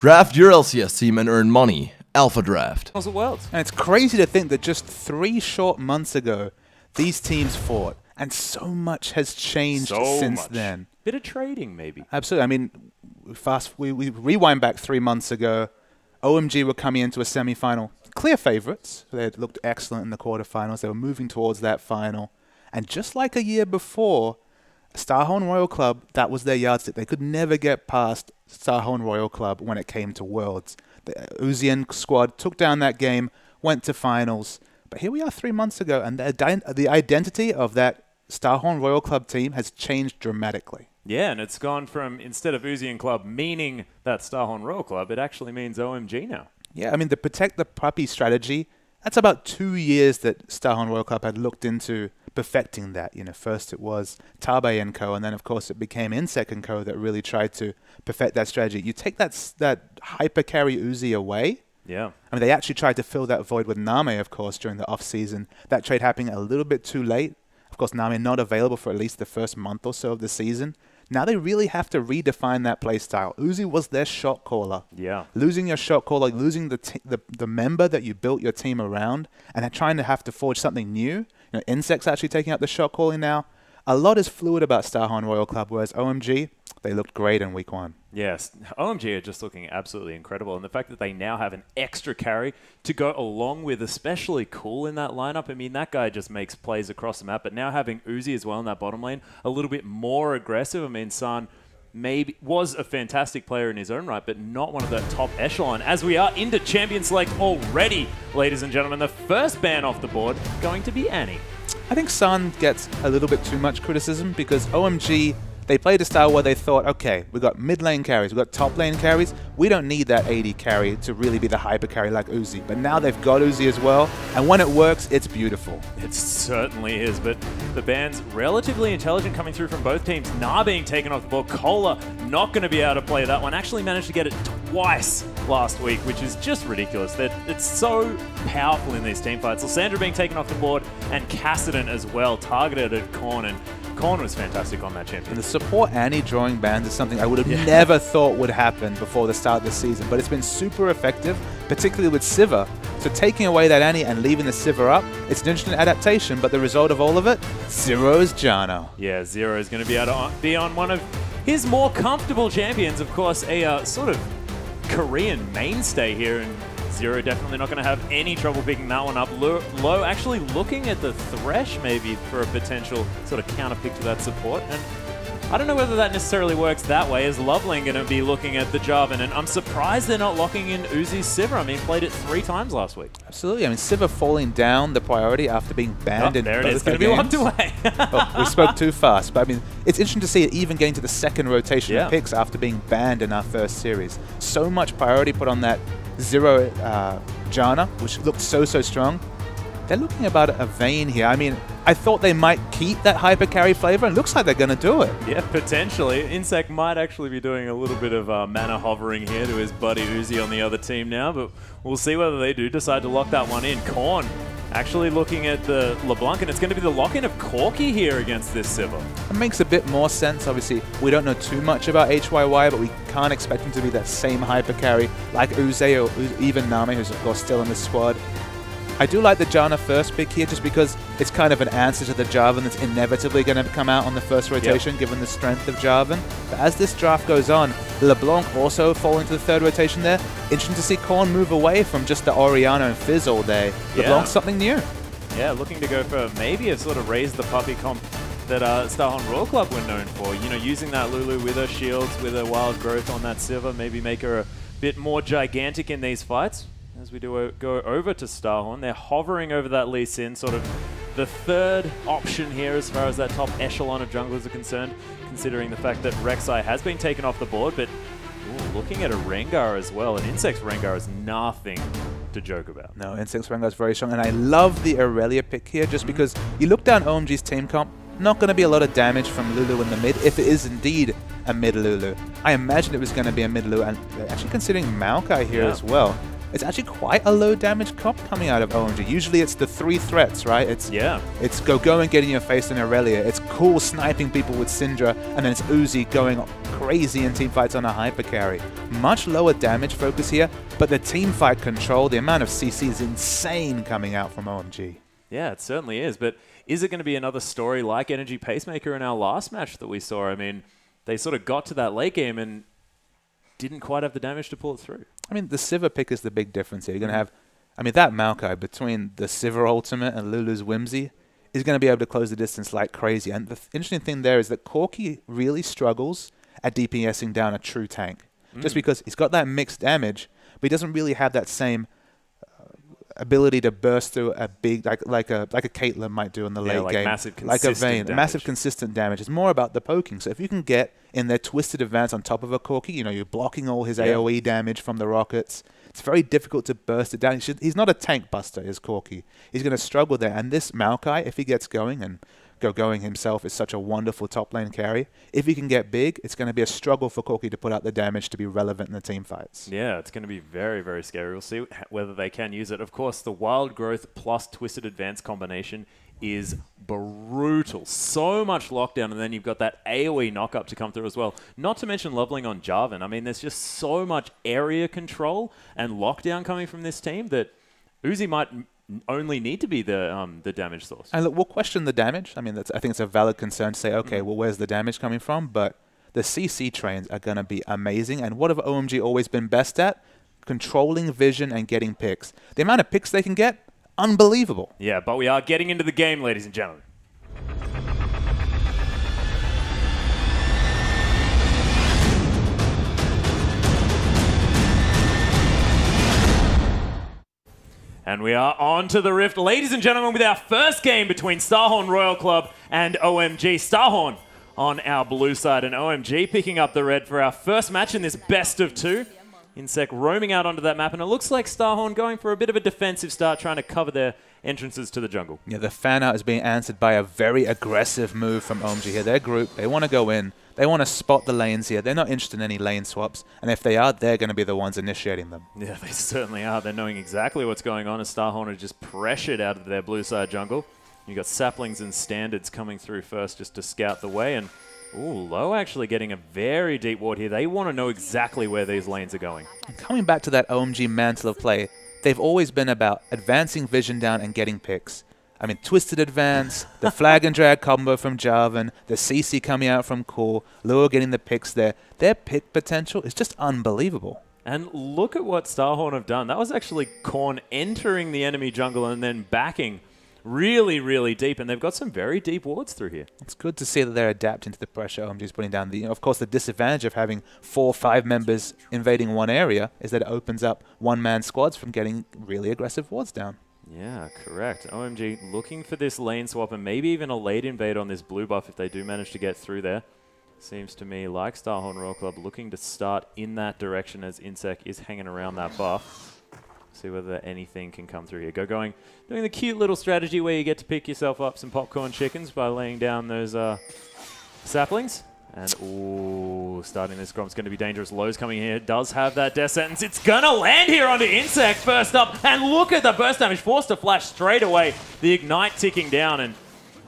Draft your LCS team and earn money. Alpha Draft. How's it world? And it's crazy to think that just 3 short months ago, these teams fought, and so much has changed since then. Bit of trading, maybe. Absolutely. I mean, we rewind back 3 months ago. OMG were coming into a semi-final. Clear favorites. They had looked excellent in the quarterfinals. They were moving towards that final. And just like a year before, Starhorn Royal Club, that was their yardstick. They could never get past Starhorn Royal Club when it came to Worlds. The Uzian squad took down that game, went to finals. But here we are 3 months ago, and the identity of that Starhorn Royal Club team has changed dramatically. Yeah, and it's gone from, instead of Uzian Club meaning that Starhorn Royal Club, it actually means OMG now. Yeah, I mean, the protect the puppy strategy, that's about 2 years that Starhorn Royal Club had looked into perfecting that. You know, first it was Tabe & Co., and then, of course, it became Insec & Co. that really tried to perfect that strategy. You take that hyper carry Uzi away. Yeah. I mean, they actually tried to fill that void with Name, of course, during the off-season. That trade happening a little bit too late. Of course, Name not available for at least the first month or so of the season. Now they really have to redefine that play style. Uzi was their shot caller. Yeah. Losing your shot caller, losing the member that you built your team around, and trying to have to forge something new. You know, Insect's actually taking up the shot calling now. A lot is fluid about Starhorn Royal Club, whereas OMG, they looked great in week 1. Yes, OMG are just looking absolutely incredible. And the fact that they now have an extra carry to go along with, especially Cool in that lineup. I mean, that guy just makes plays across the map. But now having Uzi as well in that bottom lane, a little bit more aggressive. I mean, San maybe was a fantastic player in his own right, but not one of that top echelon. As we are into Champion Select already, ladies and gentlemen, the first ban off the board going to be Annie. I think San gets a little bit too much criticism because OMG, they played a style where they thought, okay, we've got mid lane carries, we've got top lane carries. We don't need that 80 carry to really be the hyper carry like Uzi. But now they've got Uzi as well, and when it works, it's beautiful. It certainly is, but the ban's relatively intelligent coming through from both teams. Na being taken off the board. Cola not going to be able to play that one. Actually managed to get it twice last week, which is just ridiculous. It's so powerful in these team fights. Lysandra being taken off the board, and Cassidon as well, targeted at Korn, and Korn was fantastic on that champion. And the support Annie drawing bans is something I would have never thought would happen before the start of the season, but it's been super effective, particularly with Sivir. So taking away that Annie and leaving the Sivir up, it's an interesting adaptation, but the result of all of it, Zero's Jano. Yeah, Zero is going to be on one of his more comfortable champions, of course, a sort of Korean mainstay here, and Zero definitely not going to have any trouble picking that one up. Low actually looking at the Thresh maybe for a potential sort of counter pick to that support. And I don't know whether that necessarily works that way. Is Loveling going to be looking at the Jarvan? And I'm surprised they're not locking in Uzi's Sivir. I mean, played it 3 times last week. Absolutely. I mean, Sivir falling down the priority after being banned in there it both is. Going to be games. locked away. Oh, we spoke too fast. But I mean, it's interesting to see it even getting to the second rotation of picks after being banned in our first series. So much priority put on that Zero Janna, which looked so strong. They're looking about a Vayne here. I mean, I thought they might keep that hyper carry flavor, and looks like they're going to do it. Yeah, potentially. Insec might actually be doing a little bit of mana hovering here to his buddy Uzi on the other team now, but we'll see whether they do decide to lock that one in. Korn actually looking at the LeBlanc, and it's going to be the lock-in of Corki here against this Sivir. It makes a bit more sense. Obviously, we don't know too much about HYY, but we can't expect him to be that same hyper carry like Uze or even Name, who's of course still in the squad. I do like the Janna first pick here just because it's kind of an answer to the Jarvan that's inevitably going to come out on the first rotation given the strength of Jarvan. But as this draft goes on, LeBlanc also falling to the third rotation there. Interesting to see Korn move away from just the Orianna and Fizz all day. LeBlanc's something new. Yeah, looking to go for maybe a sort of raise the puppy comp that Starhorn Royal Club were known for. You know, using that Lulu with her shields, with her wild growth on that Sivir, maybe make her a bit more gigantic in these fights. As we do go over to Starhorn, they're hovering over that Lee Sin, sort of the third option here as far as that top echelon of junglers are concerned, considering the fact that Rek'Sai has been taken off the board, but looking at a Rengar as well. An Insect's Rengar is nothing to joke about. No, Insect's Rengar is very strong, and I love the Aurelia pick here just because you look down OMG's team comp, not going to be a lot of damage from Lulu in the mid, if it is indeed a mid Lulu. I imagined it was going to be a mid Lulu, and they're actually considering Maokai here as well. It's actually quite a low damage comp coming out of OMG. Usually it's the 3 threats, right? It's go and get in your face in Aurelia. It's cool sniping people with Syndra, and then it's Uzi going crazy in team fights on a hyper carry. Much lower damage focus here, but the team fight control, the amount of CC is insane coming out from OMG. Yeah, it certainly is. But is it going to be another story like Energy Pacemaker in our last match that we saw? I mean, they sort of got to that late game and didn't quite have the damage to pull it through. I mean, the Sivir pick is the big difference here. You're going to have, I mean, that Maokai between the Sivir ultimate and Lulu's Whimsy is going to be able to close the distance like crazy. And the interesting thing there is that Corki really struggles at DPSing down a true tank. Just because he's got that mixed damage, but he doesn't really have that same ability to burst through a big, like a Caitlyn might do in the late game. Like a Vayne. Massive consistent damage. It's more about the poking. So if you can get in their twisted advance on top of a Corki, you know, you're blocking all his AoE damage from the rockets. It's very difficult to burst it down. He's not a tank buster, is Corki. He's going to struggle there. And this Maokai, if he gets going, and going himself is such a wonderful top lane carry, if he can get big, it's going to be a struggle for Corki to put out the damage to be relevant in the team fights. Yeah, it's going to be very, very scary. We'll see whether they can use it. Of course, the Wild Growth plus Twisted Advance combination is brutal. So much lockdown, and then you've got that AoE knock-up to come through as well. Not to mention leveling on Jarvan. I mean, there's just so much area control and lockdown coming from this team that Uzi might only need to be the damage source. And look, we'll question the damage. I mean, I think it's a valid concern to say, okay, well, where's the damage coming from? But the CC trains are going to be amazing. And what have OMG always been best at? Controlling vision and getting picks. The amount of picks they can get, unbelievable. Yeah, but we are getting into the game, ladies and gentlemen. And we are on to the Rift, ladies and gentlemen, with our first game between Starhorn Royal Club and OMG. Starhorn on our blue side and OMG picking up the red for our first match in this best of 2. Insec roaming out onto that map, and it looks like Starhorn going for a bit of a defensive start, trying to cover their entrances to the jungle. Yeah, the fan out is being answered by a very aggressive move from OMG here. Their group, they want to go in. They want to spot the lanes here. They're not interested in any lane swaps. And if they are, they're going to be the ones initiating them. Yeah, they certainly are. They're knowing exactly what's going on as Starhorn are just pressured out of their blue side jungle. You've got Saplings and Standards coming through first just to scout the way. And ooh, Low actually getting a very deep ward here. They want to know exactly where these lanes are going. And coming back to that OMG mantle of play, they've always been about advancing vision down and getting picks. I mean, Twisted Advance, the Flag and Drag combo from Jarvan, the CC coming out from Core, Lua getting the picks there. Their pick potential is just unbelievable. And look at what Starhorn have done. That was actually Korn entering the enemy jungle and then backing really, really deep. And they've got some very deep wards through here. It's good to see that they're adapting to the pressure OMG's putting down. Of course, the disadvantage of having 4 or 5 members invading one area is that it opens up one-man squads from getting really aggressive wards down. Yeah, correct. OMG looking for this lane swap and maybe even a late invade on this blue buff if they do manage to get through there. Seems to me like Starhorn Royal Club looking to start in that direction as Insec is hanging around that buff. See whether anything can come through here. Doing the cute little strategy where you get to pick yourself up some popcorn chickens by laying down those saplings. And, ooh, starting this Gromp's going to be dangerous. Low's coming here. Does have that death sentence. It's going to land here onto Insect first up. And look at the burst damage. Forced to flash straight away. The Ignite ticking down. And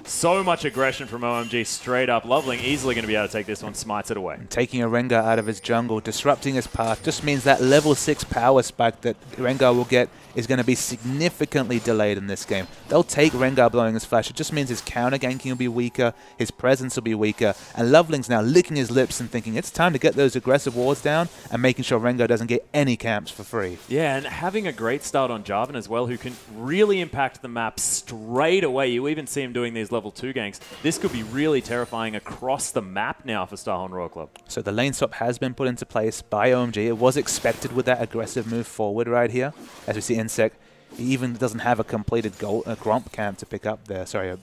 so much aggression from OMG straight up. Loveling easily going to be able to take this one. Smites it away. And taking a Rengar out of his jungle, disrupting his path, just means that level 6 power spike that Rengar will get is going to be significantly delayed in this game. They'll take Rengar blowing his flash. It just means his counter ganking will be weaker, his presence will be weaker, and Loveling's now licking his lips and thinking it's time to get those aggressive wards down and making sure Rengar doesn't get any camps for free. Yeah, and having a great start on Jarvan as well, who can really impact the map straight away. You even see him doing these level 2 ganks. This could be really terrifying across the map now for Starhorn Royal Club. So the lane swap has been put into place by OMG. It was expected with that aggressive move forward right here. As we see Insec, he even doesn't have a completed Gromp camp to pick up there. Sorry,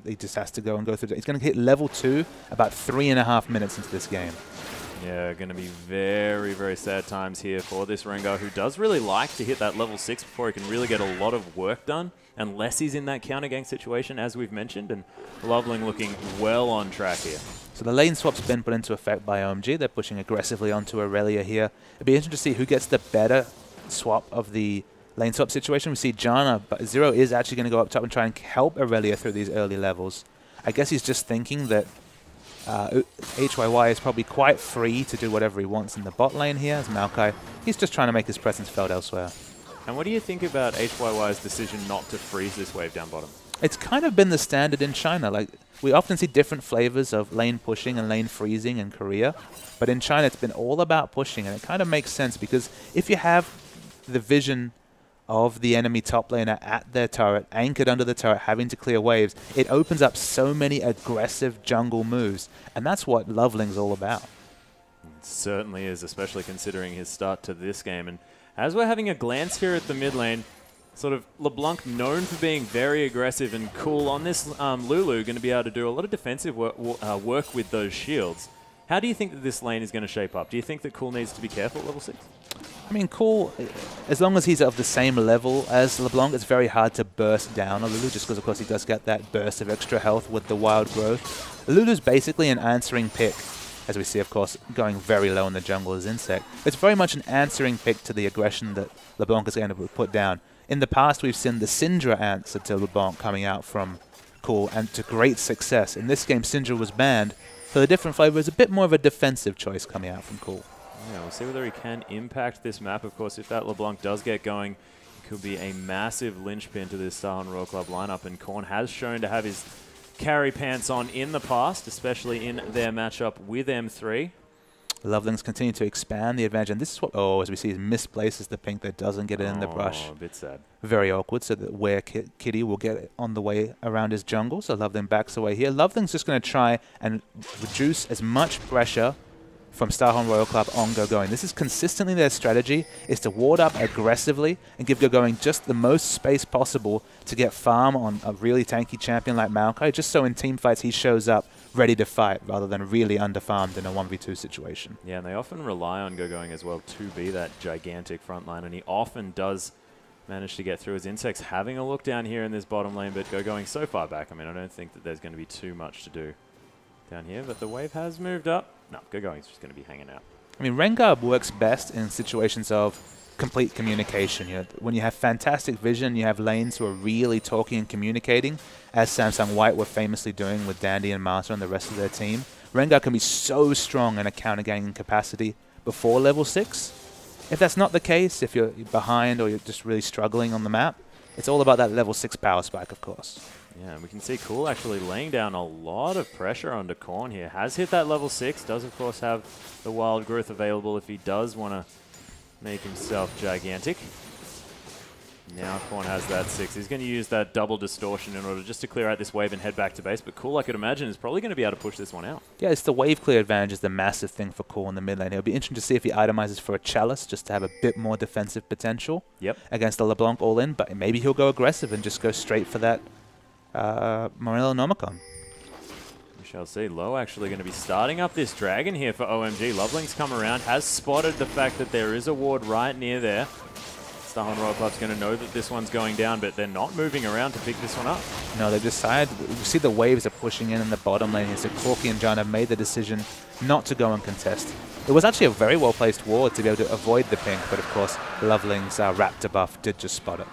he just has to go and go through. He's going to hit level 2 about 3.5 minutes into this game. Yeah, going to be very, very sad times here for this Rengar, who does really like to hit that level 6 before he can really get a lot of work done, unless he's in that counter gang situation, as we've mentioned, and Loveling looking well on track here. So the lane swap's been put into effect by OMG. They're pushing aggressively onto Aurelia here. It'd be interesting to see who gets the better swap of the lane swap situation. We see Janna, but Zero is actually going to go up top and try and help Aurelia through these early levels. I guess he's just thinking that HYY is probably quite free to do whatever he wants in the bot lane here. As Maokai, he's just trying to make his presence felt elsewhere. And what do you think about HYY's decision not to freeze this wave down bottom? It's kind of been the standard in China. Like, we often see different flavors of lane pushing and lane freezing in Korea, but in China it's been all about pushing, and it kind of makes sense because if you have the vision of the enemy top laner at their turret, anchored under the turret, having to clear waves, it opens up so many aggressive jungle moves, and that's what Loveling's all about. It certainly is, especially considering his start to this game. And as we're having a glance here at the mid lane, sort of LeBlanc known for being very aggressive and cool on this Lulu, going to be able to do a lot of defensive work with those shields. How do you think that this lane is going to shape up? Do you think that Cool needs to be careful at level 6? I mean, Cool, as long as he's of the same level as LeBlanc, it's very hard to burst down on Lulu, just because, of course, he does get that burst of extra health with the wild growth. Lulu's basically an answering pick, as we see, of course, going very low in the jungle as Insect. It's very much an answering pick to the aggression that LeBlanc is going to put down. In the past, we've seen the Syndra answer to LeBlanc coming out from Cool, and to great success. In this game, Syndra was banned, so the different flavor is a bit more of a defensive choice coming out from Cool. Yeah, we'll see whether he can impact this map. Of course, if that LeBlanc does get going, it could be a massive linchpin to this Starhorn Royal Club lineup, and Korn has shown to have his carry pants on in the past, especially in their matchup with M3. Lovelings continue to expand the advantage, and this is what, as we see, he misplaces the pink that doesn't get it in the brush. A bit sad. Very awkward, so that where Kitty will get it on the way around his jungle, so Loveling backs away here. Loveling's just going to try and reduce as much pressure from Starhorn Royal Club on Gogoing. This is consistently their strategy, is to ward up aggressively and give Gogoing just the most space possible to get farm on a really tanky champion like Maokai, just so in team fights he shows up ready to fight rather than really underfarmed in a 1v2 situation. Yeah, and they often rely on Gogoing as well to be that gigantic frontline, and he often does manage to get through. His Insect's having a look down here in this bottom lane, but Gogoing so far back, I mean, I don't think that there's going to be too much to do down here, but the wave has moved up. No, Gogoing's just going to be hanging out. I mean, Rengar works best in situations of complete communication. You know, when you have fantastic vision, you have lanes who are really talking and communicating, as Samsung White were famously doing with Dandy and Master and the rest of their team. Rengar can be so strong in a counter-ganging capacity before level 6. If that's not the case, if you're behind or you're just really struggling on the map, it's all about that level 6 power spike, of course. Yeah, and we can see Cool actually laying down a lot of pressure onto Korn here. Has hit that level 6, does of course have the wild growth available if he does want to make himself gigantic. Now Korn has that 6. He's going to use that double distortion in order just to clear out this wave and head back to base. But Cool, I could imagine, is probably going to be able to push this one out. Yeah, it's the wave clear advantage is the massive thing for Cool in the mid lane. It'll be interesting to see if he itemizes for a Chalice just to have a bit more defensive potential against the LeBlanc all-in. But maybe he'll go aggressive and just go straight for that Morello Nomicon. We shall see. Low actually going to be starting up this dragon here for OMG. Loveling's come around, has spotted the fact that there is a ward right near there. Starhorn Royal Club's going to know that this one's going down, but they're not moving around to pick this one up. No, they decided, we see the waves are pushing in the bottom lane here, so Corky and John have made the decision not to go and contest. It was actually a very well-placed ward to be able to avoid the pink, but of course, Loveling's Raptor buff did just spot it.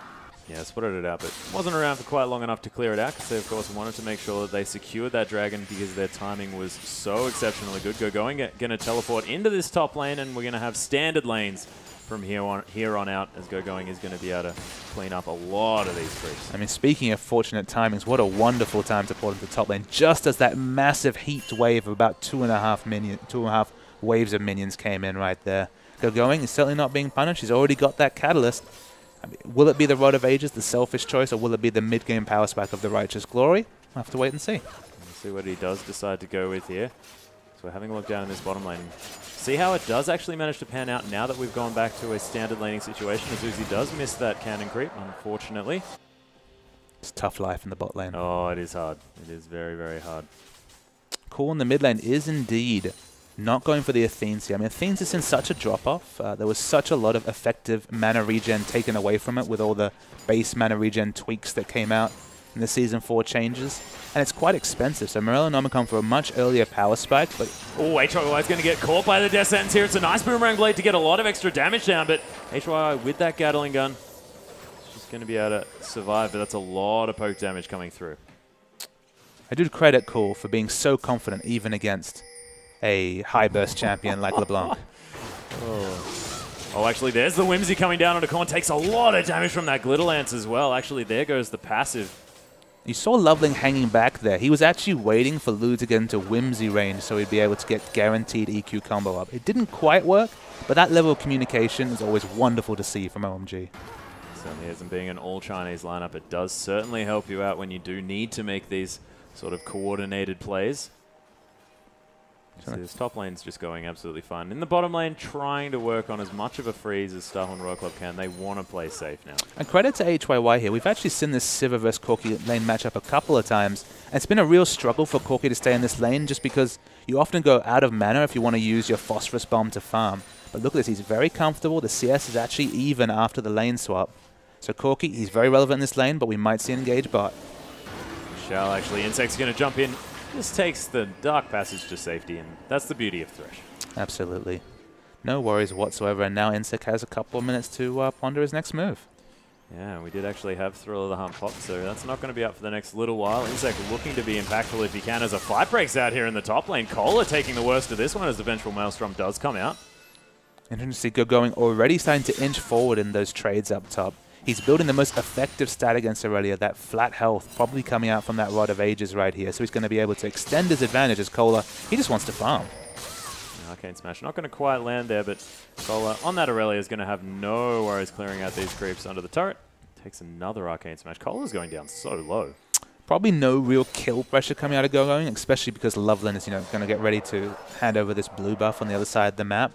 Yeah, spotted it out, but wasn't around for quite long enough to clear it out because they, of course, wanted to make sure that they secured that dragon because their timing was so exceptionally good. Going to teleport into this top lane, and we're going to have standard lanes from here on out, as Going is going to be able to clean up a lot of these creeps. I mean, speaking of fortunate timings, what a wonderful time to port into the top lane, just as that massive heaped wave of about 2.5 waves of minions came in right there. Going is certainly not being punished. He's already got that catalyst. I mean, will it be the Rod of Ages, the selfish choice, or will it be the mid-game power spike of the Righteous Glory? We'll have to wait and see. Let's see what he does decide to go with here. So we're having a look down in this bottom lane. See how it does actually manage to pan out now that we've gone back to a standard laning situation. Azuzi does miss that cannon creep, unfortunately. It's tough life in the bot lane. Oh, it is hard. It is very, very hard. Cool in the mid lane is indeed not going for the Athenes here. I mean, Athenes is in such a drop-off. There was such a lot of effective mana regen taken away from it with all the base mana regen tweaks that came out in the Season 4 changes, and it's quite expensive. So Morello Nomicon for a much earlier power spike, but... Oh, HYY is going to get caught by the Death Sentence here. It's a nice Boomerang Blade to get a lot of extra damage down, but HYY with that Gatling gun, she's going to be able to survive, but that's a lot of poke damage coming through. I do credit Cool for being so confident even against a high burst champion like LeBlanc. Oh, actually, there's the Whimsy coming down on the corner. Takes a lot of damage from that Glitter Lance as well. Actually, there goes the passive. You saw Loveling hanging back there. He was actually waiting for Lou to get into Whimsy range so he'd be able to get guaranteed EQ combo up. It didn't quite work, but that level of communication is always wonderful to see from OMG. Certainly is, and being an all-Chinese lineup, it does certainly help you out when you do need to make these sort of coordinated plays. So this top lane's just going absolutely fine. In the bottom lane, trying to work on as much of a freeze as Starhorn Royal Club can. They want to play safe now. And credit to HYY here. We've actually seen this Sivir vs Corki lane matchup a couple of times. And it's been a real struggle for Corki to stay in this lane just because you often go out of mana if you want to use your Phosphorus Bomb to farm. But look at this. He's very comfortable. The CS is actually even after the lane swap. So Corki, he's very relevant in this lane, but we might see an engage bot. Shall actually. Insect's going to jump in. This takes the Dark Passage to safety, and that's the beauty of Thresh. Absolutely. No worries whatsoever, and now Insect has a couple of minutes to ponder his next move. Yeah, we did actually have Thrill of the Hunt pop, so that's not going to be up for the next little while. Insect looking to be impactful if he can as a fight breaks out here in the top lane. Kohler taking the worst of this one as the Vengeful Maelstrom does come out. Interesting to see Go going already starting to inch forward in those trades up top. He's building the most effective stat against Aurelia, that flat health, probably coming out from that Rod of Ages right here. So he's going to be able to extend his advantage as Kohler. He just wants to farm. Arcane Smash not going to quite land there, but Kohler on that Aurelia is going to have no worries clearing out these creeps under the turret. Takes another Arcane Smash. Kohler's going down so low. Probably no real kill pressure coming out of Go going, especially because Loveland is, going to get ready to hand over this blue buff on the other side of the map.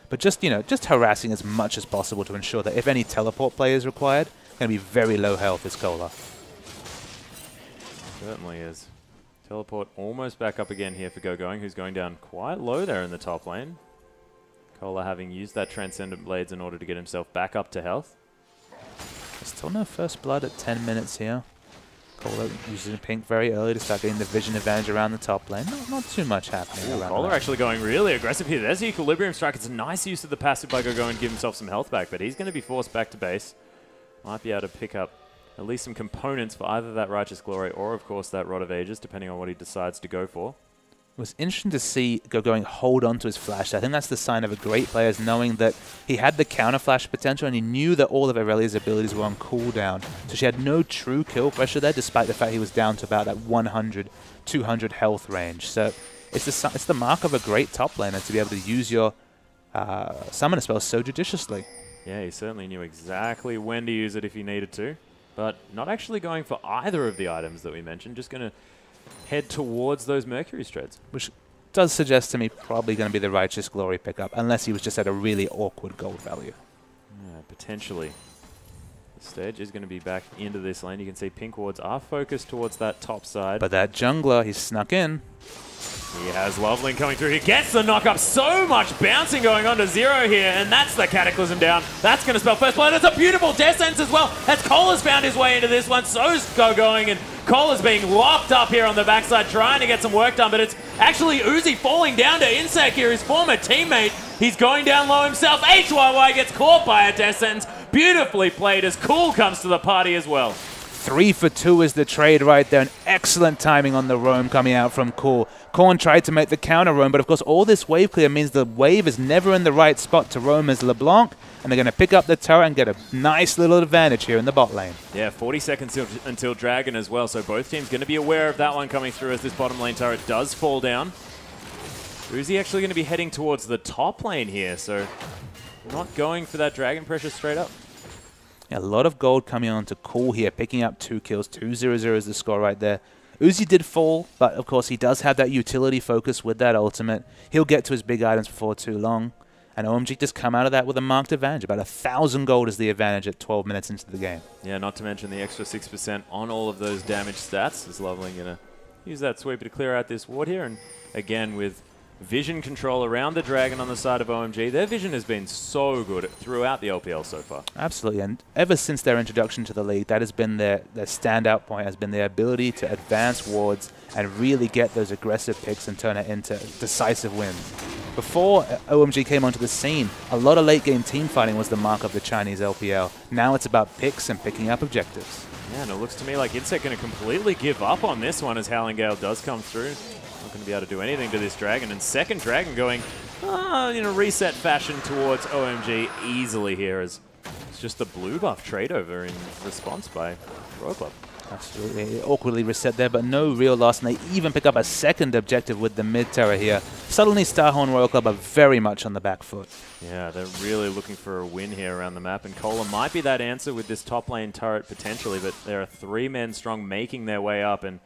But just, just harassing as much as possible to ensure that if any teleport play is required, going to be very low health is Kohler. Certainly is. Teleport almost back up again here for Go Going, who's going down quite low there in the top lane. Kohler having used that Transcendent Blades in order to get himself back up to health. Still no first blood at 10 minutes here. Kohler using pink very early to start getting the vision advantage around the top lane. Not too much happening around Kohler that. actually going really aggressive here. There's the Equilibrium Strike. It's a nice use of the passive by Go and give himself some health back, but he's going to be forced back to base. Might be able to pick up at least some components for either that Righteous Glory or, of course, that Rod of Ages, depending on what he decides to go for. It was interesting to see Go going hold on to his flash. I think that's the sign of a great player, is knowing that he had the counter flash potential and he knew that all of Aurelia's abilities were on cooldown. So she had no true kill pressure there, despite the fact he was down to about that 100, 200 health range. So it's the mark of a great top laner to be able to use your summoner spells so judiciously. Yeah, he certainly knew exactly when to use it if he needed to, but not actually going for either of the items that we mentioned, just going to head towards those Mercury Shreds. Which does suggest to me probably going to be the Righteous Glory pickup, unless he was just at a really awkward gold value. Yeah, potentially. The stage is going to be back into this lane. You can see pink wards are focused towards that top side. But that jungler, he's snuck in. He has Loveling coming through. He gets the knock-up. So much bouncing going on to Zero here, and that's the Cataclysm down. That's going to spell first blood. It's a beautiful Death Sentence as well, as Kohler's found his way into this one. So's going, and Kohler's being locked up here on the backside, trying to get some work done, but it's actually Uzi falling down to Insect here, his former teammate. He's going down low himself. HYY gets caught by a Death Sentence. Beautifully played as Cool comes to the party as well. 3 for 2 is the trade right there. An excellent timing on the roam coming out from Cool. Korn tried to make the counter roam, but of course all this wave clear means the wave is never in the right spot to roam as LeBlanc, and they're going to pick up the turret and get a nice little advantage here in the bot lane. Yeah, 40 seconds until Dragon as well, so both teams going to be aware of that one coming through as this bottom lane turret does fall down. Uzi actually going to be heading towards the top lane here, so not going for that Dragon pressure straight up. Yeah, a lot of gold coming on to Cool here, picking up 2 kills. 2-0-0 is the score right there. Uzi did fall, but of course he does have that utility focus with that ultimate. He'll get to his big items before too long. And OMG just come out of that with a marked advantage. About 1,000 gold is the advantage at 12 minutes into the game. Yeah, not to mention the extra 6% on all of those damage stats. Is Loveling going to use that sweeper to clear out this ward here. And again, with vision control around the Dragon on the side of OMG. Their vision has been so good throughout the LPL so far. Absolutely, and ever since their introduction to the league, that has been their standout point, has been their ability to advance wards and really get those aggressive picks and turn it into decisive wins. Before OMG came onto the scene, a lot of late-game team fighting was the mark of the Chinese LPL. Now it's about picks and picking up objectives. Yeah, and it looks to me like Insect going to completely give up on this one as Howling Gale does come through. Not going to be able to do anything to this Dragon. And second Dragon going in a reset fashion towards OMG easily here as it's just the blue buff trade over in response by Royal Club. Absolutely. Awkwardly reset there, but no real loss. And they even pick up a second objective with the mid-terror here. Suddenly, Starhorn Royal Club are very much on the back foot. Yeah, they're really looking for a win here around the map. And Cola might be that answer with this top lane turret potentially, but there are 3 men strong making their way up, and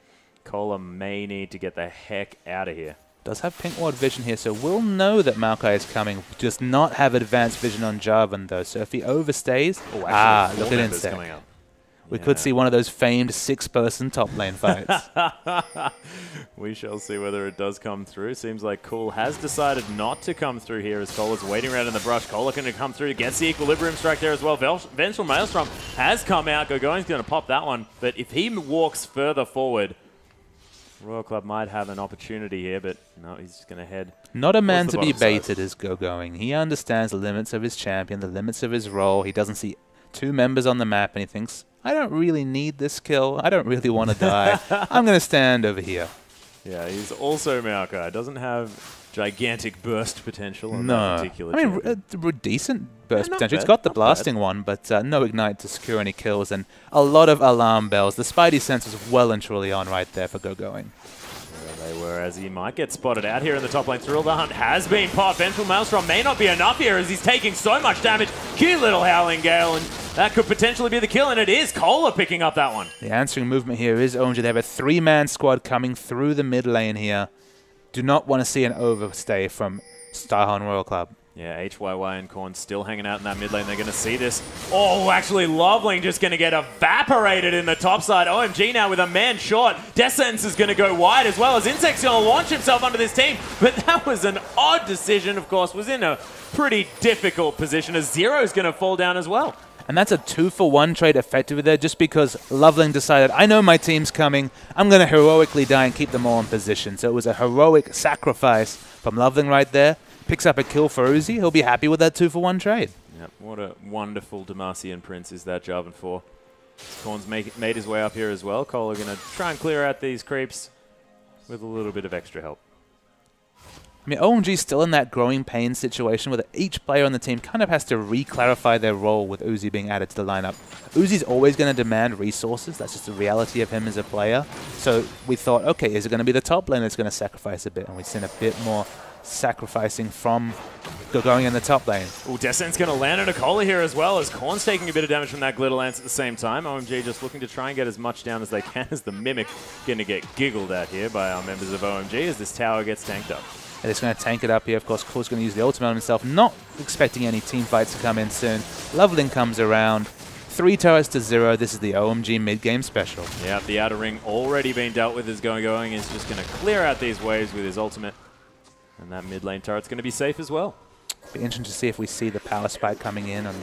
Cola may need to get the heck out of here. Does have pink ward vision here, so we'll know that Maokai is coming. Does not have advanced vision on Jarvan, though. So if he overstays... look at Insect. Coming up. We could see one of those famed 6-person top lane fights. We shall see whether it does come through. Seems like Cool has decided not to come through here as Cola's waiting around in the brush. Cola going to come through, gets the Equilibrium strike there as well. Vengeful Maelstrom has come out. Gogoing's going to pop that one. But if he walks further forward, Royal Club might have an opportunity here, but no, he's just going to head. Not a man to be baited is Gogoing. He understands the limits of his champion, the limits of his role. He doesn't see 2 members on the map, and he thinks, I don't really need this kill. I don't really want to die. I'm going to stand over here. Yeah, he's also Maokai. Doesn't have gigantic burst potential on that particular decent burst potential. He's got the blasting one, but no ignite to secure any kills, and a lot of alarm bells. The Spidey sense is well and truly on right there for Gogoing. They were, as he might get spotted out here in the top lane. Thrill the Hunt has been popped. Vengeful Maelstrom may not be enough here as he's taking so much damage. Cute little Howling Gale, and that could potentially be the kill, and it is Cola picking up that one. The answering movement here is OMG. They have a 3-man squad coming through the mid lane here. Do not want to see an overstay from Starhorn Royal Club. Yeah, HYY and Korn still hanging out in that mid lane. They're going to see this. Oh, actually, Loveling just going to get evaporated in the top side. OMG now with a man short. Descent is going to go wide as well as Insect's going to launch himself onto this team. But that was an odd decision, of course. Was in a pretty difficult position as Zero's going to fall down as well. And that's a 2-for-1 trade effectively there just because Loveling decided, I know my team's coming. I'm going to heroically die and keep them all in position. So it was a heroic sacrifice from Loveling right there. Picks up a kill for Uzi. He'll be happy with that 2-for-1 trade. Yep, what a wonderful Demacian Prince is that Jarvan 4. Korn's made his way up here as well. Cole are going to try and clear out these creeps with a little bit of extra help. I mean, OMG's still in that growing pain situation where each player on the team kind of has to re-clarify their role with Uzi being added to the lineup. Uzi's always going to demand resources. That's just the reality of him as a player. So we thought, okay, is it going to be the top lane that's going to sacrifice a bit? And we've seen a bit more sacrificing from going in the top lane. Oh, Descent's going to land on a Cola here as well as Korn's taking a bit of damage from that Glitter Lance at the same time. OMG just looking to try and get as much down as they can as the Mimic going to get giggled at here by our members of OMG as this tower gets tanked up. And it's going to tank it up here. Of course, Cole's going to use the ultimate on himself, not expecting any team fights to come in soon. Loveling comes around. 3 turrets to 0. This is the OMG mid-game special. Yeah, the outer ring already being dealt with as Going is just going to clear out these waves with his ultimate. And that mid lane turret's going to be safe as well. Be interesting to see if we see the power spike coming in on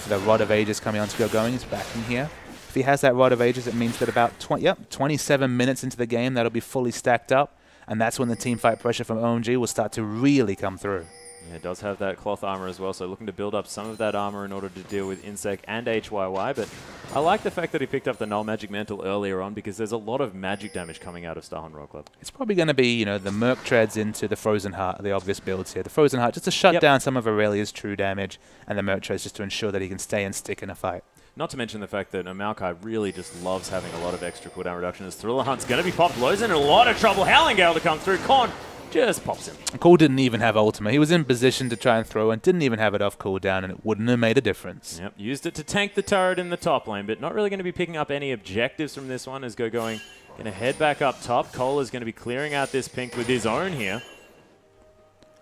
the Rod of Ages coming on to Gogoing. He's back in here. If he has that Rod of Ages, it means that about 27 minutes into the game, that'll be fully stacked up. And that's when the team fight pressure from OMG will start to really come through. Yeah, it does have that cloth armor as well, so looking to build up some of that armor in order to deal with Insect and HYY. But I like the fact that he picked up the Null Magic Mantle earlier on because there's a lot of magic damage coming out of Starhorn Royal Club. It's probably going to be, you know, the Merc Treads into the Frozen Heart, the obvious builds here. The Frozen Heart just to shut down some of Aurelia's true damage, and the Merc Treads just to ensure that he can stay and stick in a fight. Not to mention the fact that Maokai really just loves having a lot of extra cooldown reduction as Thriller Hunt's going to be popped. Lowe's in a lot of trouble. Howling Gale to come through. Korn just pops him. Cole didn't even have ultimate. He was in position to try and throw and didn't even have it off cooldown, and it wouldn't have made a difference. Yep, used it to tank the turret in the top lane, but not really going to be picking up any objectives from this one as Going to head back up top. Cole is going to be clearing out this pink with his own here.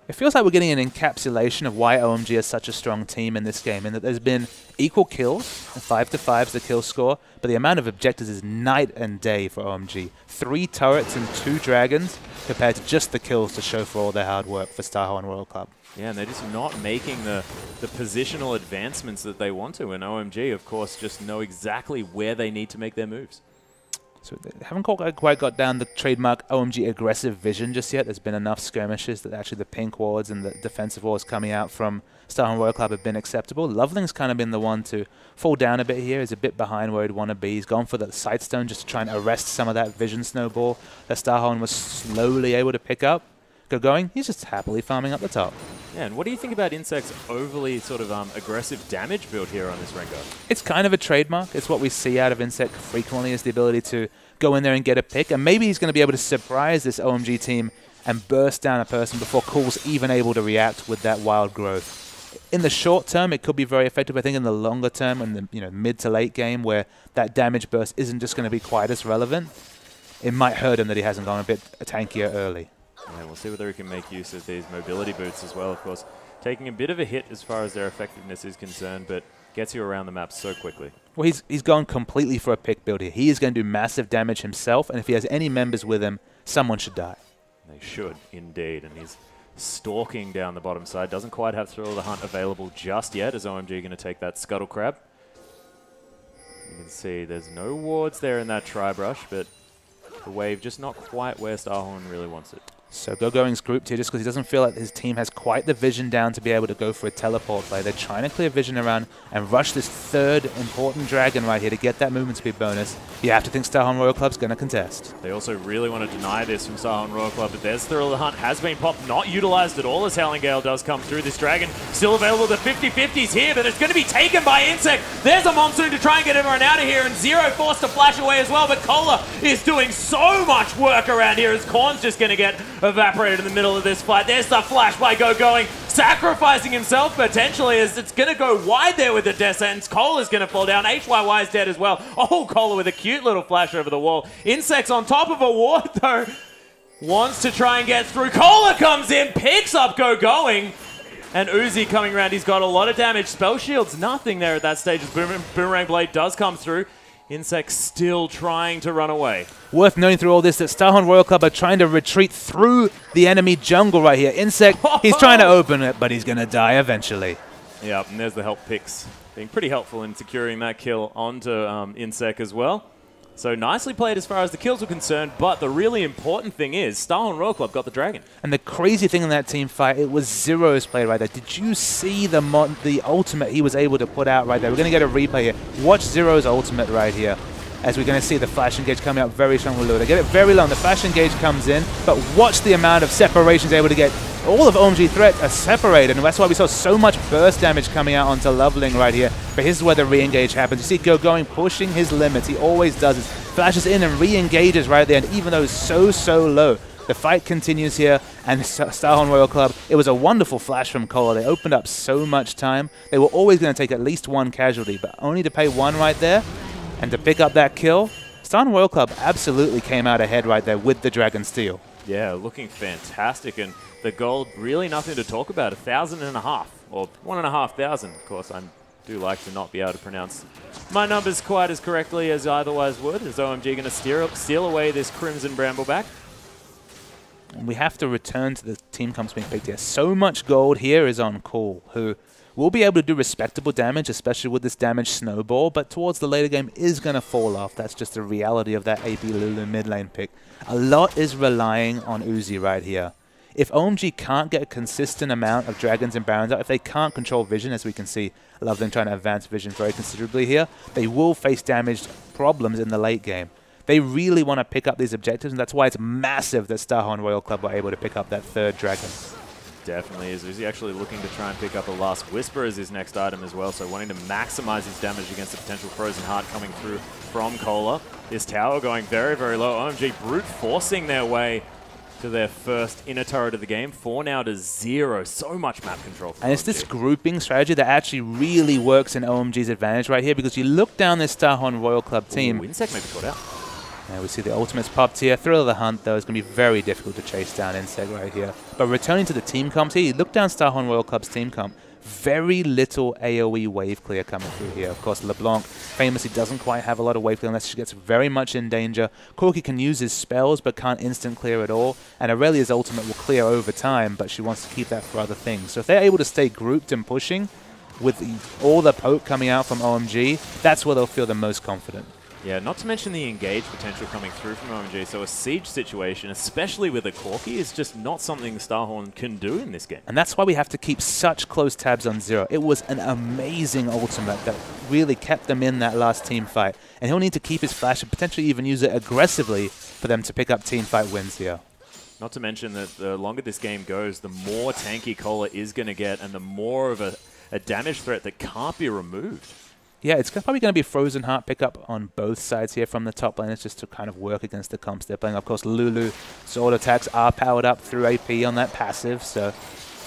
It feels like we're getting an encapsulation of why OMG is such a strong team in this game, in that there's been equal kills, 5-5 is the kill score, but the amount of objectives is night and day for OMG. 3 turrets and 2 dragons compared to just the kills to show for all their hard work for Starhawk Royal Club. Yeah, and they're just not making the positional advancements that they want to. And OMG, of course, just know exactly where they need to make their moves. So they haven't quite got down the trademark OMG aggressive vision just yet. There's been enough skirmishes that actually the pink wards and the defensive wards coming out from Starhawk Royal Club have been acceptable. Loveling's kind of been the one to fall down a bit here. He's a bit behind where he'd want to be. He's gone for the Sightstone just to try and arrest some of that vision snowball that Starhawk was slowly able to pick up. Going, he's just happily farming up the top. Yeah, and what do you think about Insect's overly sort of aggressive damage build here on this Rengar? It's kind of a trademark. It's what we see out of Insect frequently, is the ability to go in there and get a pick. And maybe he's going to be able to surprise this OMG team and burst down a person before Cool's even able to react with that wild growth. In the short term, it could be very effective. I think in the longer term, in the mid to late game, where that damage burst isn't just going to be quite as relevant, it might hurt him that he hasn't gone a bit tankier early. Yeah, we'll see whether he can make use of these mobility boots as well, of course. Taking a bit of a hit as far as their effectiveness is concerned, but gets you around the map so quickly. Well, he's gone completely for a pick build here. He is going to do massive damage himself, and if he has any members with him, someone should die. They should, indeed. And he's stalking down the bottom side. Doesn't quite have Thrill of the Hunt available just yet, as OMG going to take that Scuttle Crab. You can see there's no wards there in that Tri-Brush, but the wave just not quite where Starhorn really wants it. So GoGoing's grouped here just because he doesn't feel like his team has quite the vision down to be able to go for a teleport play. They're trying to clear vision around and rush this third important dragon right here to get that movement speed bonus. You have to think Starhorn Royal Club's going to contest. They also really want to deny this from Starhorn Royal Club, but there's Thrill of the Hunt, has been popped, not utilized at all as Howling Gale does come through. This dragon still available. The 50-50s here, but it's going to be taken by Insect. There's a Monsoon to try and get everyone out of here, and Zero forced to flash away as well, but Cola is doing so much work around here as Korn's just going to get evaporated in the middle of this fight. There's the flash by GoGoing, sacrificing himself potentially as it's going to go wide there with the death sentence. Cola's going to fall down. HYY is dead as well. Oh, Cola with a cute little flash over the wall. Insect's on top of a ward though. Wants to try and get through. Cola comes in, picks up GoGoing. And Uzi coming around. He's got a lot of damage. Spell Shield's nothing there at that stage as Boomerang Blade does come through. Insect still trying to run away. Worth noting through all this that Starhorn Royal Club are trying to retreat through the enemy jungle right here. Insect, he's trying to open it, but he's going to die eventually. Yeah, and there's the help picks. Being pretty helpful in securing that kill onto Insect as well. So nicely played as far as the kills were concerned, but the really important thing is Starhorn Royal Club got the dragon. And the crazy thing in that team fight, it was Zero's play right there. Did you see the ultimate he was able to put out right there? We're going to get a replay here. Watch Zero's ultimate right here, as we're going to see the flash engage coming out very strong with Lua. They get it very long. The flash engage comes in, but watch the amount of separation he's able to get. All of OMG threat are separated, and that's why we saw so much burst damage coming out onto Loveling right here. But here's where the re-engage happens. You see GoGoing pushing his limits. He always does it. Flashes in and re-engages right there, and even though it's so low, the fight continues here, and Starhorn Royal Club, it was a wonderful flash from Cola. They opened up so much time. They were always going to take at least one casualty, but only to pay one right there, and to pick up that kill, Starhorn Royal Club absolutely came out ahead right there with the Dragon Steel. Yeah, looking fantastic, and the gold, really nothing to talk about. 1,500, or 1,500. Of course, I do like to not be able to pronounce my numbers quite as correctly as I otherwise would. Is OMG going to steal away this Crimson Brambleback? And we have to return to the team comps being picked here. So much gold here is on Cool, who will be able to do respectable damage, especially with this damage snowball, but towards the later game is going to fall off. That's just the reality of that AP Lulu mid lane pick. A lot is relying on Uzi right here. If OMG can't get a consistent amount of Dragons and Barons out, if they can't control vision, as we can see Loveling trying to advance vision very considerably here, they will face damage problems in the late game. They really want to pick up these objectives, and that's why it's massive that Starhorn Royal Club were able to pick up that third dragon. Definitely is. Uzi actually looking to try and pick up a Last Whisper as his next item as well, so wanting to maximize his damage against the potential Frozen Heart coming through from Cola. This tower going very low. OMG brute forcing their way to their first inner turret of the game. 4 now to 0. So much map control. And it's this grouping strategy that actually really works in OMG's advantage right here, because you look down this Starhorn Royal Club team. Ooh, Insect maybe caught out. We see the ultimates popped here. Thrill of the Hunt, though, is going to be very difficult to chase down Insect right here. But returning to the team comps here, you look down Starhorn Royal Club's team comp. Very little AoE wave clear coming through here. Of course, LeBlanc famously doesn't quite have a lot of wave clear unless she gets very much in danger. Corki can use his spells but can't instant clear at all. And Aurelia's ultimate will clear over time, but she wants to keep that for other things. So if they're able to stay grouped and pushing with all the poke coming out from OMG, that's where they'll feel the most confident. Yeah, not to mention the engage potential coming through from OMG. So a siege situation, especially with a Corki, is just not something Starhorn can do in this game. And that's why we have to keep such close tabs on Zero. It was an amazing ultimate that really kept them in that last team fight. And he'll need to keep his flash and potentially even use it aggressively for them to pick up team fight wins here. Not to mention that the longer this game goes, the more tanky Cola is going to get and the more of a damage threat that can't be removed. Yeah, it's probably going to be Frozen Heart pickup on both sides here from the top lane. It's just to kind of work against the comps they're playing. Of course, Lulu sword attacks are powered up through AP on that passive, so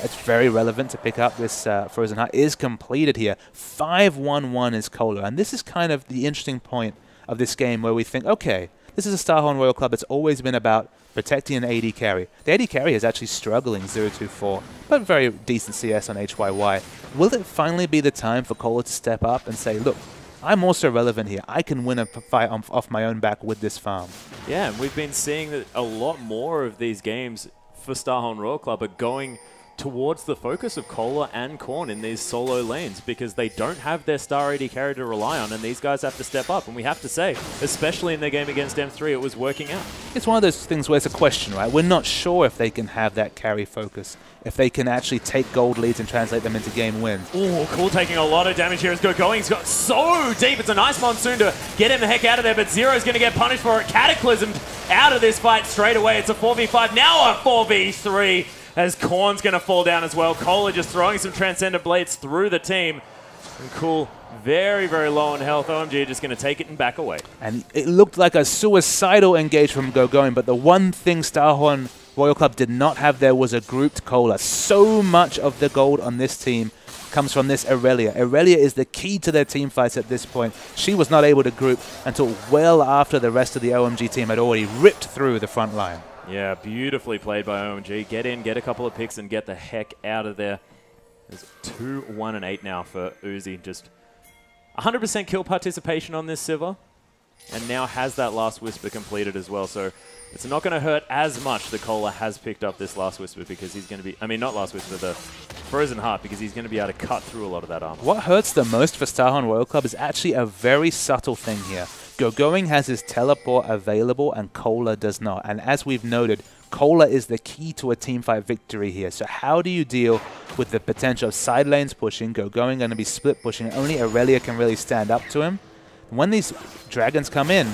it's very relevant to pick up this Frozen Heart. Is completed here. 5-1-1 is Cola, and this is kind of the interesting point of this game where we think, okay, this is a Starhorn Royal Club that's always been about protecting an AD carry. The AD carry is actually struggling 0-2-4, but very decent CS on HYY. Will it finally be the time for Cola to step up and say, look, I'm also relevant here. I can win a fight off my own back with this farm. Yeah, and we've been seeing that a lot more of these games for Starhorn Royal Club are going towards the focus of Cola and Korn in these solo lanes because they don't have their star AD carry to rely on, and these guys have to step up. And we have to say, especially in their game against M3, it was working out. It's one of those things where it's a question, right? We're not sure if they can have that carry focus, if they can actually take gold leads and translate them into game wins. Ooh, Cool taking a lot of damage here as Going. He's got so deep. It's a nice Monsoon to get him the heck out of there, but Zero's going to get punished for it. Cataclysmed out of this fight straight away. It's a 4v5, now a 4v3. As Korn's going to fall down as well. Cola just throwing some Transcendent Blades through the team. And Cool, very, very low on health. OMG just going to take it and back away. And it looked like a suicidal engage from Going, but the one thing Starhorn Royal Club did not have there was a grouped Cola. So much of the gold on this team comes from this Aurelia. Aurelia is the key to their team fights at this point. She was not able to group until well after the rest of the OMG team had already ripped through the front line. Yeah, beautifully played by OMG. Get in, get a couple of picks, and get the heck out of there. There's 2-1-8 now for Uzi. Just 100% kill participation on this Sivir, and now has that Last Whisper completed as well. So it's not going to hurt as much that Cola has picked up this Last Whisper because he's going to be, I mean, not Last Whisper, the Frozen Heart, because he's going to be able to cut through a lot of that armor. What hurts the most for Starhorn Royal Club is actually a very subtle thing here. Going has his teleport available and Cola does not. And as we've noted, Cola is the key to a teamfight victory here. So how do you deal with the potential of side lanes pushing, Going going to be split pushing, and only Aurelia can really stand up to him? When these dragons come in,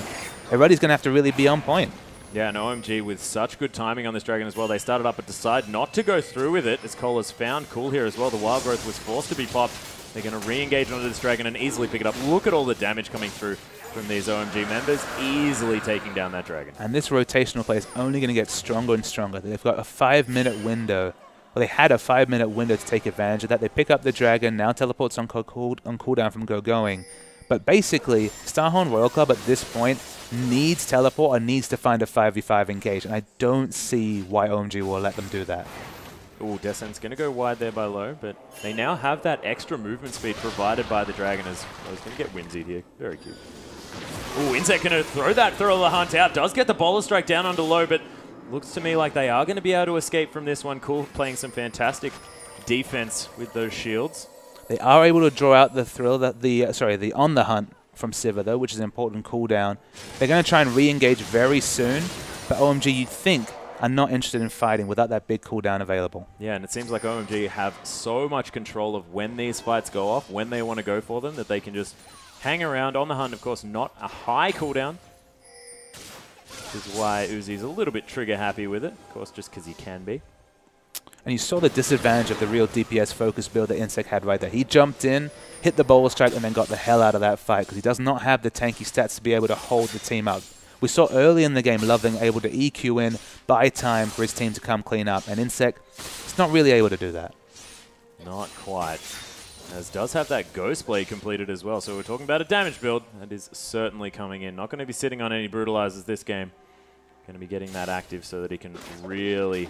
Aurelia's going to have to really be on point. Yeah, and OMG with such good timing on this dragon as well. They started up but decide not to go through with it as Cola's found Cool here as well. The Wild Growth was forced to be popped. They're going to re-engage onto this dragon and easily pick it up. Look at all the damage coming through from these OMG members, easily taking down that dragon. And this rotational play is only going to get stronger and stronger. They've got a 5-minute window. Well, they had a 5-minute window to take advantage of that. They pick up the dragon, now teleports on cooldown from Going. But basically, Starhorn Royal Club at this point needs teleport or needs to find a 5v5 engage, and I don't see why OMG will let them do that. Ooh, Descent's going to go wide there by low, but they now have that extra movement speed provided by the dragon as I was going to get Whimsied here. Very cute. Ooh, Insect going to throw that Thrill of the Hunt out. Does get the Boulder Strike down under low, but looks to me like they are going to be able to escape from this one. Cool, playing some fantastic defense with those shields. They are able to draw out the Thrill, the On the Hunt from Sivir, though, which is an important cooldown. They're going to try and re-engage very soon, but OMG, you'd think, are not interested in fighting without that big cooldown available. Yeah, and it seems like OMG have so much control of when these fights go off, when they want to go for them, that they can just hang around. On the Hunt, of course, not a high cooldown, which is why Uzi's a little bit trigger happy with it, of course, just because he can be. And you saw the disadvantage of the real DPS focus build that Insect had right there. He jumped in, hit the Boulder Strike, and then got the hell out of that fight because he does not have the tanky stats to be able to hold the team up. We saw early in the game Loving able to EQ in, buy time for his team to come clean up, and Insect is not really able to do that. Not quite. As does have that Ghost Blade completed as well. So we're talking about a damage build that is certainly coming in. Not going to be sitting on any Brutalizers this game. Going to be getting that active so that he can really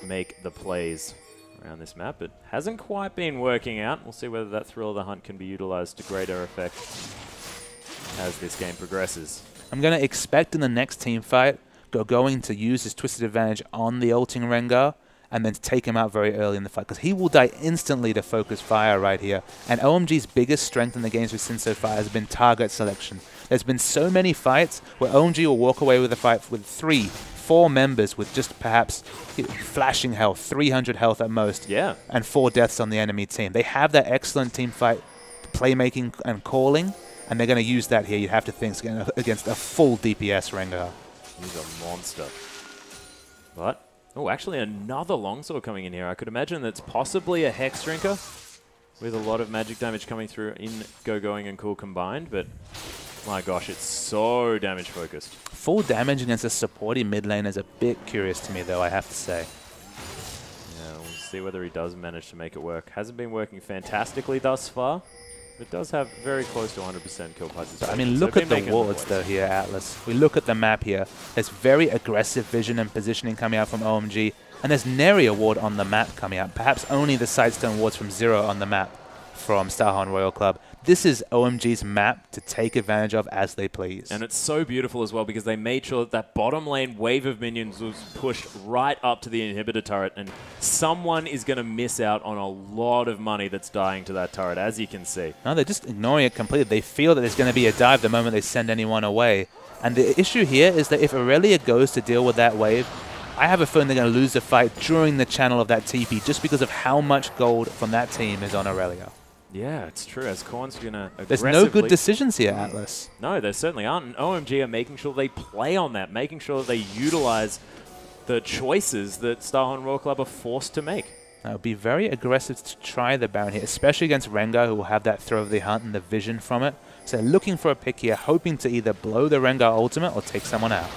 make the plays around this map. It hasn't quite been working out. We'll see whether that Thrill of the Hunt can be utilized to greater effect as this game progresses. I'm going to expect in the next team fight, going to use his Twisted Advantage on the ulting Rengar and then to take him out very early in the fight, because he will die instantly to focus fire right here. And OMG's biggest strength in the games we've seen so far has been target selection. There's been so many fights where OMG will walk away with a fight with 3, 4 members with just perhaps flashing health, 300 health at most, and 4 deaths on the enemy team. They have that excellent team fight playmaking and calling, and they're going to use that here, you have to think, against a full DPS Rengar. He's a monster. But, oh, actually another longsword coming in here. I could imagine that's possibly a Hex Drinker with a lot of magic damage coming through in Going and Cool combined, but my gosh, it's so damage focused. Full damage against a supporty mid lane is a bit curious to me, though, I have to say. Yeah, we'll see whether he does manage to make it work. Hasn't been working fantastically thus far, but does have very close to 100% kill participation. I mean, look at the wards, though, here, Atlas. We look at the map here. There's very aggressive vision and positioning coming out from OMG, and there's nary a ward on the map coming out. Perhaps only the Sidestone wards from Zero on the map from Starhorn Royal Club. This is OMG's map to take advantage of as they please. And it's so beautiful as well because they made sure that that bottom lane wave of minions was pushed right up to the inhibitor turret, and someone is going to miss out on a lot of money that's dying to that turret, as you can see. No, they're just ignoring it completely. They feel that there's going to be a dive the moment they send anyone away. And the issue here is that if Aurelia goes to deal with that wave, I have a feeling they're going to lose the fight during the channel of that TP just because of how much gold from that team is on Aurelia. Yeah, it's true. As Korn's going to aggressively... There's no good decisions here, Atlas. No, there certainly aren't. And OMG are making sure they play on that, making sure that they utilize the choices that Starhorn Royal Club are forced to make. It would be very aggressive to try the Baron here, especially against Rengar, who will have that Throw of the Hunt and the vision from it. So they're looking for a pick here, hoping to either blow the Rengar ultimate or take someone out.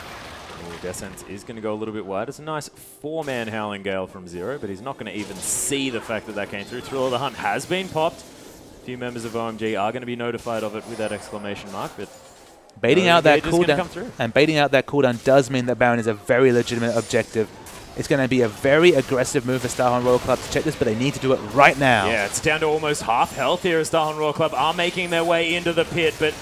Descent is going to go a little bit wide. It's a nice 4-man Howling Gale from Zero, but he's not going to even see the fact that that came through. Thrill of the Hunt has been popped. A few members of OMG are going to be notified of it with that exclamation mark, but baiting out that cooldown, and baiting out that cooldown does mean that Baron is a very legitimate objective. It's going to be a very aggressive move for Starhorn Royal Club to check this, but they need to do it right now. Yeah, it's down to almost half health here as Starhorn Royal Club are making their way into the pit, but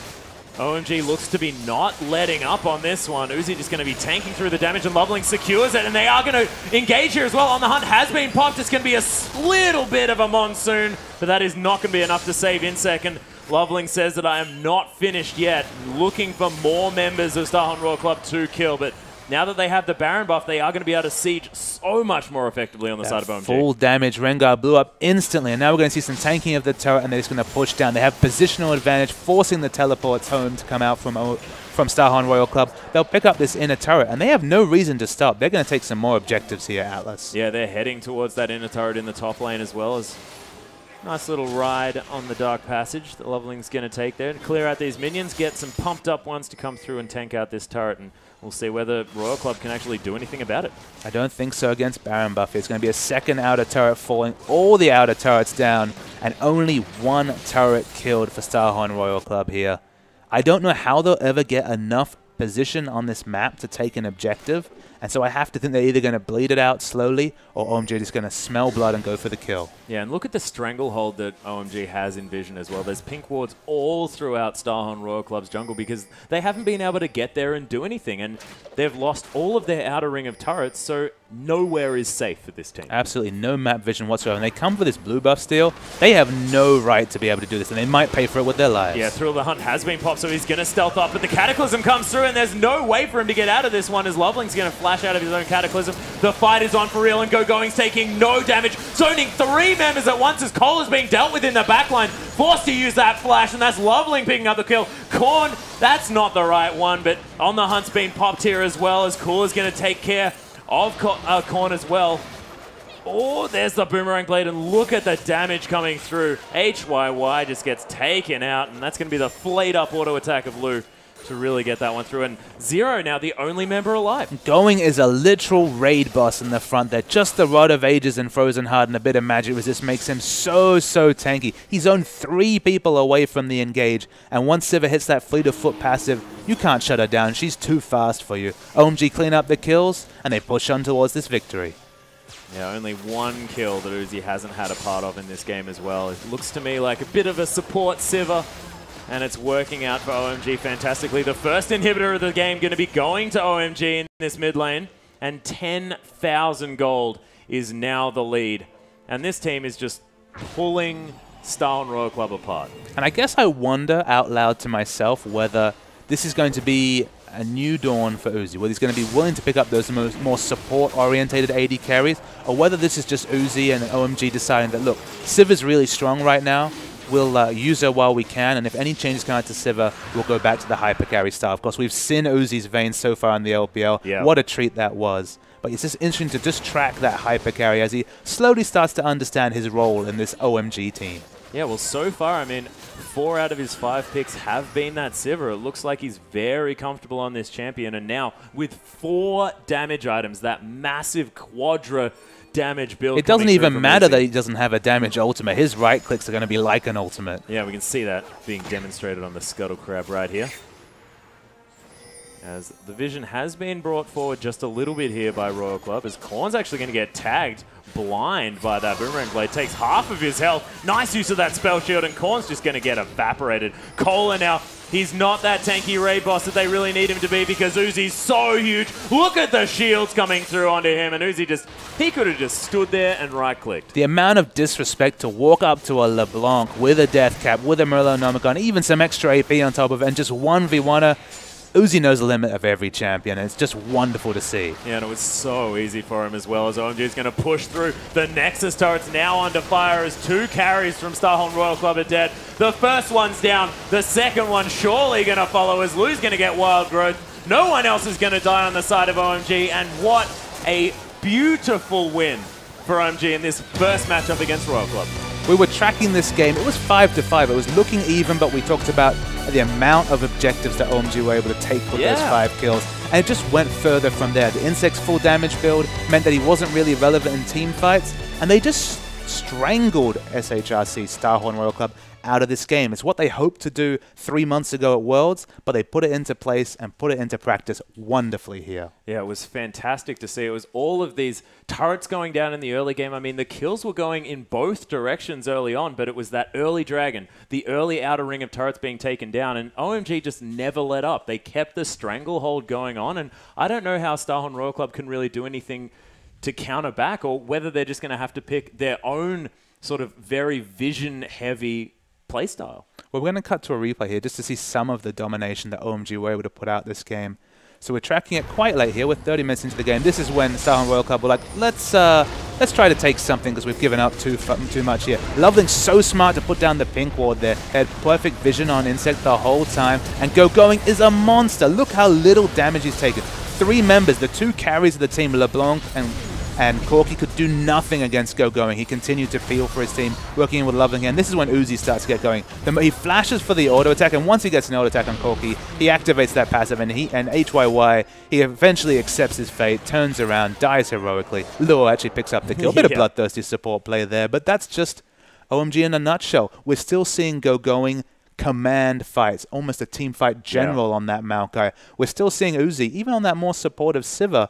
OMG looks to be not letting up on this one. Uzi just going to be tanking through the damage, and Loveling secures it, and they are going to engage here as well. On the Hunt has been popped. It's going to be a little bit of a monsoon, but that is not going to be enough to save in second. Loveling says that I am not finished yet, looking for more members of Starhorn Royal Club to kill, but now that they have the Baron buff, they are going to be able to siege so much more effectively on the side of OMG. Full damage. Rengar blew up instantly, and now we're going to see some tanking of the turret, and they're just going to push down. They have positional advantage, forcing the teleports home to come out from Starhorn Royal Club. They'll pick up this inner turret, and they have no reason to stop. They're going to take some more objectives here, Atlas. Yeah, they're heading towards that inner turret in the top lane as well. As nice little ride on the Dark Passage that Loveling's going to take there and clear out these minions, get some pumped up ones to come through and tank out this turret, and we'll see whether Royal Club can actually do anything about it. I don't think so against Baron buff. It's going to be a second outer turret falling, all the outer turrets down, and only one turret killed for Starhorn Royal Club here. I don't know how they'll ever get enough position on this map to take an objective, and so I have to think they're either going to bleed it out slowly or OMG is going to smell blood and go for the kill. Yeah, and look at the stranglehold that OMG has in Vision as well. There's pink wards all throughout Starhorn Royal Club's jungle because they haven't been able to get there and do anything, and they've lost all of their outer ring of turrets, so nowhere is safe for this team. Absolutely no map vision whatsoever. And they come for this blue buff steal. They have no right to be able to do this, and they might pay for it with their lives. Yeah, Thrill of the Hunt has been popped, so he's going to stealth up, but the Cataclysm comes through, and there's no way for him to get out of this one as Loveling's going to flash out of his own Cataclysm. The fight is on for real, and Going's taking no damage, zoning 3 members at once as Cole is being dealt with in the backline, forced to use that flash, and that's Loveling picking up the kill. Korn, that's not the right one, but On the Hunt's been popped here as well as Cool is going to take care of Korn as well. Oh, there's the Boomerang Blade, and look at the damage coming through. HYY just gets taken out, and that's going to be the flayed up auto attack of Lou. to really get that one through. And Zero now the only member alive. Going is a literal raid boss in the front there. Just the Rod of Ages and Frozen Heart and a bit of magic resist makes him so tanky. He's owned 3 people away from the engage, and once Sivir hits that fleet of foot passive, you can't shut her down. She's too fast for you. OMG clean up the kills, and they push on towards this victory. Yeah, only 1 kill that Uzi hasn't had a part of in this game as well. It looks to me like a bit of a support Sivir, and it's working out for OMG fantastically. The first inhibitor of the game going to be going to OMG in this mid lane, and 10,000 gold is now the lead. And this team is just pulling Starhorn Royal Club apart. And I guess I wonder out loud to myself whether this is going to be a new dawn for Uzi, whether he's going to be willing to pick up those more support-orientated AD carries, or whether this is just Uzi and OMG deciding that, look, Sivir's really strong right now, we'll use her while we can, and if any changes come out to Sivir, we'll go back to the hyper carry style. Of course, we've seen Uzi's veins so far in the LPL. Yeah. What a treat that was. But it's just interesting to just track that hyper carry as he slowly starts to understand his role in this OMG team. Yeah, well, so far, I mean, 4 out of his 5 picks have been that Sivir. It looks like he's very comfortable on this champion. And now, with 4 damage items, that massive quadra damage build. It doesn't even matter that he doesn't have a damage ultimate. His right clicks are going to be like an ultimate. Yeah, we can see that being demonstrated on the Scuttle Crab right here. As the vision has been brought forward just a little bit here by Royal Club, as Korn's actually going to get tagged blind by that Boomerang Blade. Takes half of his health. Nice use of that spell shield, and Korn's just going to get evaporated. Kohler now, he's not that tanky raid boss that they really need him to be because Uzi's so huge. Look at the shields coming through onto him, and Uzi he could have just stood there and right-clicked. The amount of disrespect to walk up to a LeBlanc with a Death Cap, with a Merlonomicon, even some extra AP on top of it, and just 1v1-er. Uzi knows the limit of every champion, and it's just wonderful to see. Yeah, and it was so easy for him as well, as OMG is going to push through. The Nexus turret's now under fire as 2 carries from Starhorn Royal Club are dead. The first one's down. The second one surely going to follow as Lou's going to get Wild Growth. No one else is going to die on the side of OMG, and what a beautiful win for OMG in this first matchup against Royal Club. We were tracking this game. It was 5-5. It was looking even, but we talked about the amount of objectives that OMG were able to take with those 5 kills. And it just went further from there. The Insect's full damage build meant that he wasn't really relevant in team fights, and they just strangled SHRC, Starhorn Royal Club, out of this game. It's what they hoped to do 3 months ago at Worlds, but they put it into place and put it into practice wonderfully here. Yeah, it was fantastic to see. It was all of these turrets going down in the early game. I mean, the kills were going in both directions early on, but it was that early dragon, the early outer ring of turrets being taken down, and OMG just never let up. They kept the stranglehold going on, and I don't know how Starhorn Royal Club can really do anything to counter back, or whether they're just going to have to pick their own sort of very vision-heavy playstyle. We're going to cut to a replay here just to see some of the domination that OMG were able to put out this game. So we're tracking it quite late here. We're 30 minutes into the game. This is when Starhorn Royal Club were like, let's try to take something because we've given up too much here. Loveling's so smart to put down the pink ward there. They had perfect vision on Insect the whole time. And Going is a monster. Look how little damage he's taken. 3 members, the 2 carries of the team, LeBlanc and Corky, could do nothing against Going. He continued to feel for his team, working in with Loveling, and this is when Uzi starts to get going. He flashes for the auto attack, and once he gets an auto attack on Corky, he activates that passive, and HYY, he eventually accepts his fate, turns around, dies heroically. Luo actually picks up the kill. Bit of bloodthirsty support play there, but that's just OMG in a nutshell. We're still seeing Going command fights, almost a team fight general on that Maokai. We're still seeing Uzi, even on that more supportive Sivir,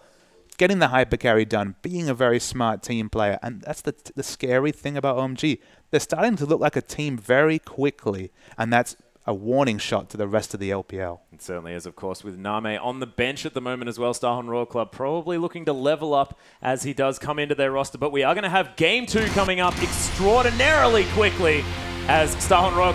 getting the hyper carry done, being a very smart team player. And that's the scary thing about OMG. They're starting to look like a team very quickly, and that's a warning shot to the rest of the LPL. It certainly is, of course, with Name on the bench at the moment as well. Starhorn Royal Club probably looking to level up as he does come into their roster. But we are going to have Game 2 coming up extraordinarily quickly as Starhorn Royal